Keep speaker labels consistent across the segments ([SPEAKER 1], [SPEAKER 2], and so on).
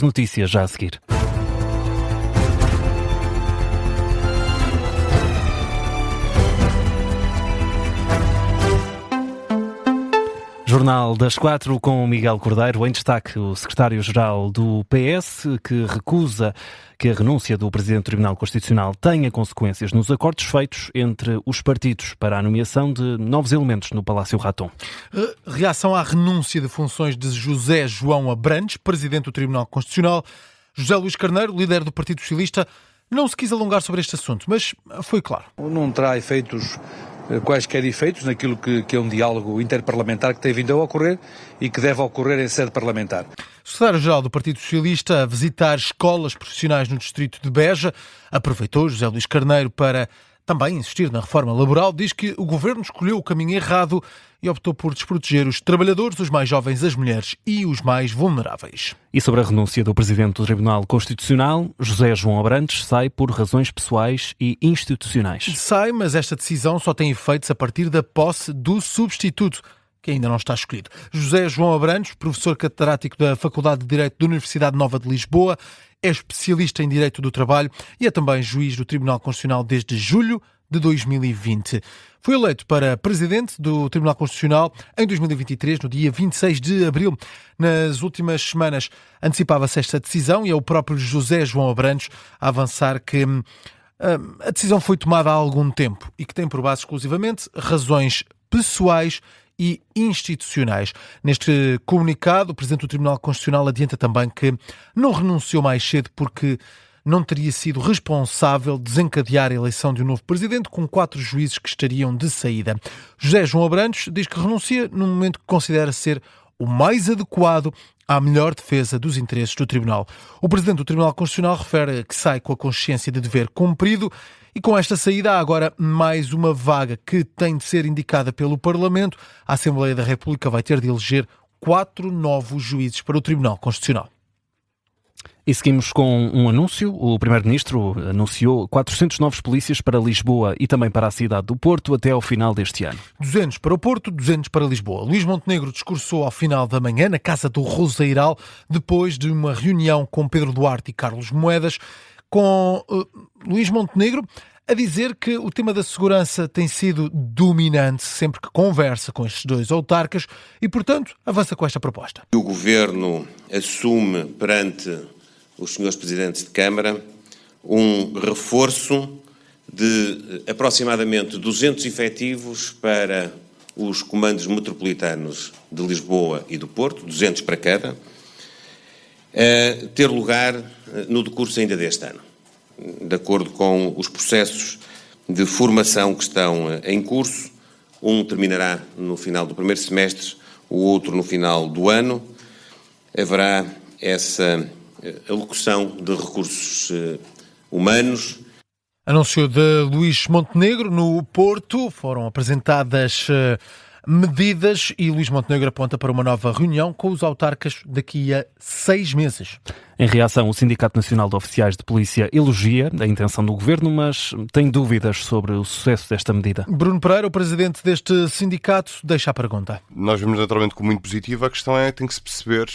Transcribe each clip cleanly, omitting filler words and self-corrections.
[SPEAKER 1] As notícias já a seguir. Jornal das 4 com Miguel Cordeiro. Em destaque, o secretário-geral do PS, que recusa que a renúncia do Presidente do Tribunal Constitucional tenha consequências nos acordos feitos entre os partidos para a nomeação de novos elementos no Palácio Raton.
[SPEAKER 2] Reação à renúncia de funções de José João Abrantes, Presidente do Tribunal Constitucional. José Luís Carneiro, líder do Partido Socialista, não se quis alongar sobre este assunto, mas foi claro.
[SPEAKER 3] Não terá quaisquer efeitos naquilo que é um diálogo interparlamentar que tem vindo a ocorrer e que deve ocorrer em sede parlamentar.
[SPEAKER 2] O secretário-geral do Partido Socialista, a visitar escolas profissionais no distrito de Beja, aproveitou José Luís Carneiro para também insistir na reforma laboral. Diz que o governo escolheu o caminho errado e optou por desproteger os trabalhadores, os mais jovens, as mulheres e os mais vulneráveis.
[SPEAKER 1] E sobre a renúncia do Presidente do Tribunal Constitucional, José João Abrantes sai por razões pessoais e institucionais.
[SPEAKER 2] Sai, mas esta decisão só tem efeitos a partir da posse do substituto, que ainda não está escolhido. José João Abrantes, professor catedrático da Faculdade de Direito da Universidade Nova de Lisboa, é especialista em Direito do Trabalho e é também juiz do Tribunal Constitucional desde julho de 2020. Foi eleito para Presidente do Tribunal Constitucional em 2023, no dia 26 de abril. Nas últimas semanas antecipava-se esta decisão e é o próprio José João Abrantes a avançar que a decisão foi tomada há algum tempo e que tem por base exclusivamente razões pessoais e institucionais. Neste comunicado, o Presidente do Tribunal Constitucional adianta também que não renunciou mais cedo porque não teria sido responsável de desencadear a eleição de um novo Presidente com 4 juízes que estariam de saída. José João Abrantes diz que renuncia no momento que considera ser o mais adequado à melhor defesa dos interesses do Tribunal. O Presidente do Tribunal Constitucional refere que sai com a consciência de dever cumprido e com esta saída há agora mais uma vaga que tem de ser indicada pelo Parlamento. A Assembleia da República vai ter de eleger 4 novos juízes para o Tribunal Constitucional.
[SPEAKER 1] E seguimos com um anúncio. O Primeiro-Ministro anunciou 400 novos polícias para Lisboa e também para a cidade do Porto até ao final deste ano.
[SPEAKER 2] 200 para o Porto, 200 para Lisboa. Luís Montenegro discursou ao final da manhã na Casa do Roseiral, depois de uma reunião com Pedro Duarte e Carlos Moedas, com Luís Montenegro a dizer que o tema da segurança tem sido dominante sempre que conversa com estes dois autarcas e, portanto, avança com esta proposta.
[SPEAKER 4] O Governo assume perante os senhores Presidentes de Câmara um reforço de aproximadamente 200 efetivos para os comandos metropolitanos de Lisboa e do Porto, 200 para cada, a ter lugar no decurso ainda deste ano. De acordo com os processos de formação que estão em curso, um terminará no final do primeiro semestre, o outro no final do ano. Haverá essa alocução de recursos humanos.
[SPEAKER 2] Anúncio de Luís Montenegro no Porto. Foram apresentadas medidas e Luís Montenegro aponta para uma nova reunião com os autarcas daqui a 6 meses.
[SPEAKER 1] Em reação, o Sindicato Nacional de Oficiais de Polícia elogia a intenção do Governo, mas tem dúvidas sobre o sucesso desta medida.
[SPEAKER 2] Bruno Pereira, o presidente deste sindicato, deixa a pergunta.
[SPEAKER 5] Nós vemos naturalmente como muito positivo. A questão é que tem que se perceber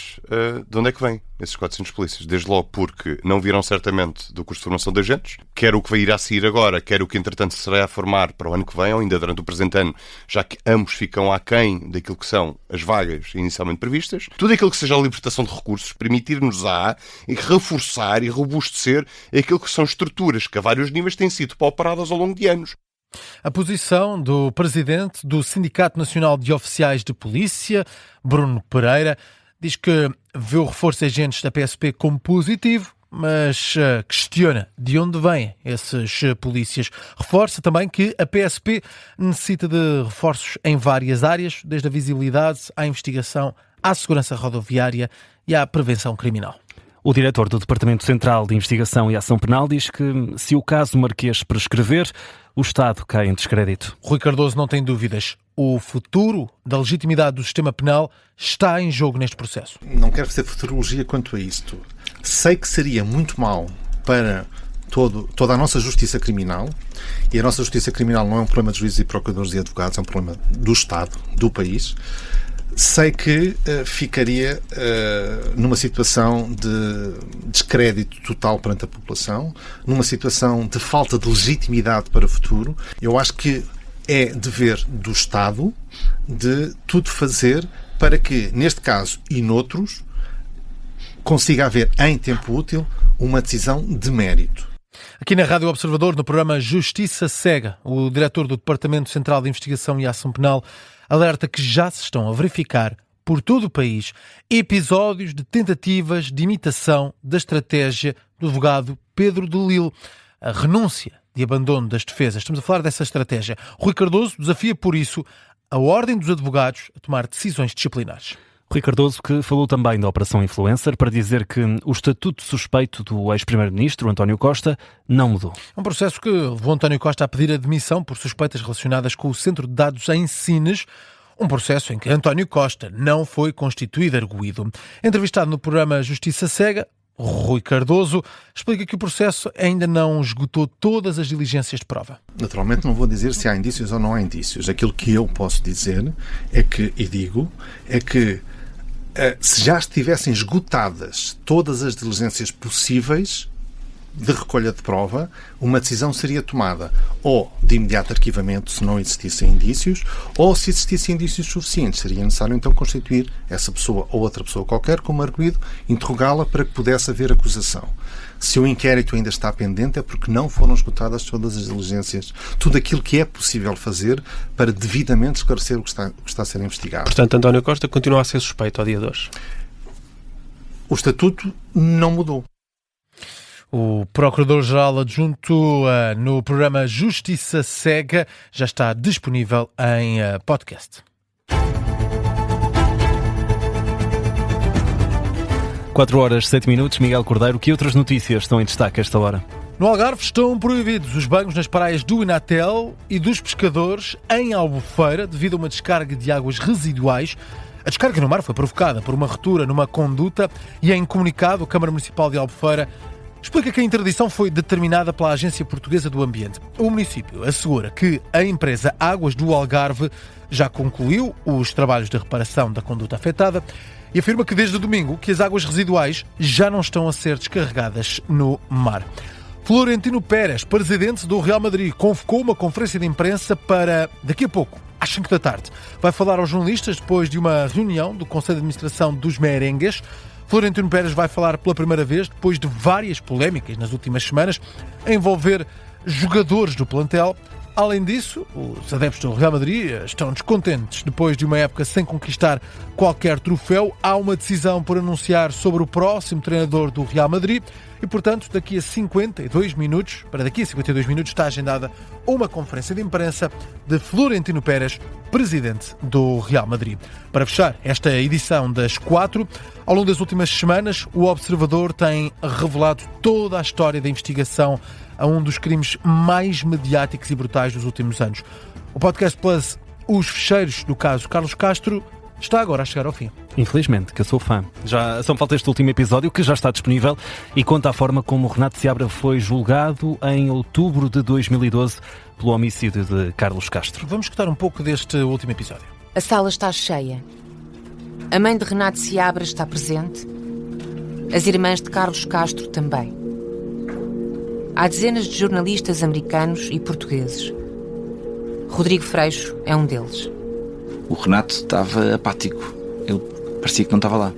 [SPEAKER 5] de onde é que vêm esses 400 polícias. Desde logo porque não virão certamente do curso de formação de agentes, quer o que vai ir a sair agora, quer o que entretanto será a formar para o ano que vem, ou ainda durante o presente ano, já que ambos ficam aquém daquilo que são as vagas inicialmente previstas. Tudo aquilo que seja a libertação de recursos, permitir-nos-á e reforçar e robustecer aquilo que são estruturas que a vários níveis têm sido pauperadas ao longo de anos.
[SPEAKER 2] A posição do presidente do Sindicato Nacional de Oficiais de Polícia, Bruno Pereira, diz que vê o reforço de agentes da PSP como positivo, mas questiona de onde vêm esses polícias. Reforça também que a PSP necessita de reforços em várias áreas, desde a visibilidade à investigação, à segurança rodoviária e à prevenção criminal.
[SPEAKER 1] O diretor do Departamento Central de Investigação e Ação Penal diz que, se o caso Marquês prescrever, o Estado cai em descrédito.
[SPEAKER 2] Rui Cardoso não tem dúvidas. O futuro da legitimidade do sistema penal está em jogo neste processo.
[SPEAKER 6] Não quero fazer futurologia quanto a isto. Sei que seria muito mau para toda a nossa justiça criminal, e a nossa justiça criminal não é um problema de juízes e procuradores e advogados, é um problema do Estado, do país. sei que ficaria numa situação de descrédito total perante a população, numa situação de falta de legitimidade para o futuro. Eu acho que é dever do Estado de tudo fazer para que, neste caso e noutros, consiga haver, em tempo útil, uma decisão de mérito.
[SPEAKER 2] Aqui na Rádio Observador, no programa Justiça Cega, o diretor do Departamento Central de Investigação e Ação Penal alerta que já se estão a verificar, por todo o país, episódios de tentativas de imitação da estratégia do advogado Pedro de Lille, a renúncia de abandono das defesas. Estamos a falar dessa estratégia. Rui Cardoso desafia, por isso, a Ordem dos Advogados a tomar decisões disciplinares.
[SPEAKER 1] Rui Cardoso, que falou também da Operação Influencer, para dizer que o estatuto suspeito do ex-primeiro-ministro, António Costa, não mudou.
[SPEAKER 2] Um processo que levou António Costa a pedir admissão por suspeitas relacionadas com o Centro de Dados em Sines, um processo em que António Costa não foi constituído arguido. Entrevistado no programa Justiça Cega, Rui Cardoso explica que o processo ainda não esgotou todas as diligências de prova.
[SPEAKER 6] Naturalmente não vou dizer se há indícios ou não há indícios. Aquilo que eu posso dizer é que, e digo, é que se já estivessem esgotadas todas as diligências possíveis de recolha de prova, uma decisão seria tomada ou de imediato arquivamento se não existissem indícios, ou se existissem indícios suficientes, seria necessário então constituir essa pessoa ou outra pessoa qualquer como arguido, interrogá-la para que pudesse haver acusação. Se o inquérito ainda está pendente é porque não foram esgotadas todas as diligências, tudo aquilo que é possível fazer para devidamente esclarecer o que está a ser investigado.
[SPEAKER 7] Portanto, António Costa continua a ser suspeito ao dia de hoje.
[SPEAKER 6] O estatuto não mudou.
[SPEAKER 2] O Procurador-Geral Adjunto no programa Justiça Cega já está disponível em podcast.
[SPEAKER 1] 4h07, Miguel Cordeiro. Que outras notícias estão em destaque a esta hora?
[SPEAKER 2] No Algarve estão proibidos os banhos nas praias do Inatel e dos pescadores em Albufeira devido a uma descarga de águas residuais. A descarga no mar foi provocada por uma ruptura numa conduta e em comunicado a Câmara Municipal de Albufeira explica que a interdição foi determinada pela Agência Portuguesa do Ambiente. O município assegura que a empresa Águas do Algarve já concluiu os trabalhos de reparação da conduta afetada e afirma que desde domingo que as águas residuais já não estão a ser descarregadas no mar. Florentino Pérez, presidente do Real Madrid, convocou uma conferência de imprensa para daqui a pouco, às 5 da tarde. Vai falar aos jornalistas depois de uma reunião do Conselho de Administração dos Merengues. Florentino Pérez vai falar pela primeira vez, depois de várias polémicas nas últimas semanas, a envolver jogadores do plantel. Além disso, os adeptos do Real Madrid estão descontentes. Depois de uma época sem conquistar qualquer troféu, há uma decisão por anunciar sobre o próximo treinador do Real Madrid e, portanto, daqui a 52 minutos está agendada uma conferência de imprensa de Florentino Pérez, presidente do Real Madrid. Para fechar esta edição das 4, ao longo das últimas semanas, o Observador tem revelado toda a história da investigação a um dos crimes mais mediáticos e brutais dos últimos anos. O Podcast Plus, Os Fecheiros do caso Carlos Castro, está agora a chegar ao fim.
[SPEAKER 1] Infelizmente, que eu sou fã. Só me falta este último episódio, que já está disponível e conta a forma como Renato Seabra foi julgado em outubro de 2012 pelo homicídio de Carlos Castro.
[SPEAKER 2] Vamos escutar um pouco deste último episódio.
[SPEAKER 8] A sala está cheia. A mãe de Renato Seabra está presente. As irmãs de Carlos Castro também. Há dezenas de jornalistas americanos e portugueses. Rodrigo Freixo é um deles.
[SPEAKER 9] O Renato estava apático. Ele parecia que não estava lá.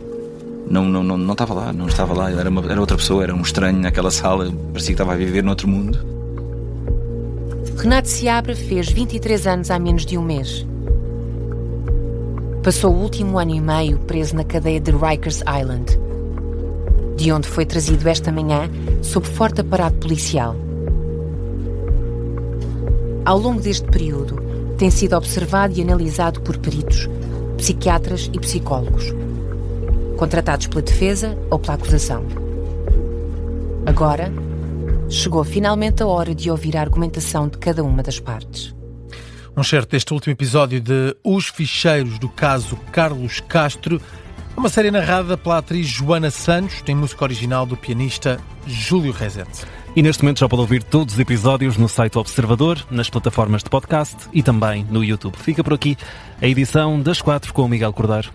[SPEAKER 9] Não estava lá, não estava lá. Ele era outra pessoa, era um estranho naquela sala. Parecia que estava a viver noutro mundo.
[SPEAKER 8] Renato Seabra fez 23 anos há menos de um mês. Passou o último ano e meio preso na cadeia de Rikers Island, de onde foi trazido esta manhã sob forte aparato policial. Ao longo deste período, tem sido observado e analisado por peritos, psiquiatras e psicólogos, contratados pela defesa ou pela acusação. Agora, chegou finalmente a hora de ouvir a argumentação de cada uma das partes.
[SPEAKER 2] Um certo deste último episódio de Os Ficheiros do caso Carlos Castro. É uma série narrada pela atriz Joana Santos, tem música original do pianista Júlio Rezende.
[SPEAKER 1] E neste momento já pode ouvir todos os episódios no site Observador, nas plataformas de podcast e também no YouTube. Fica por aqui a edição das 4 com o Miguel Cordeiro.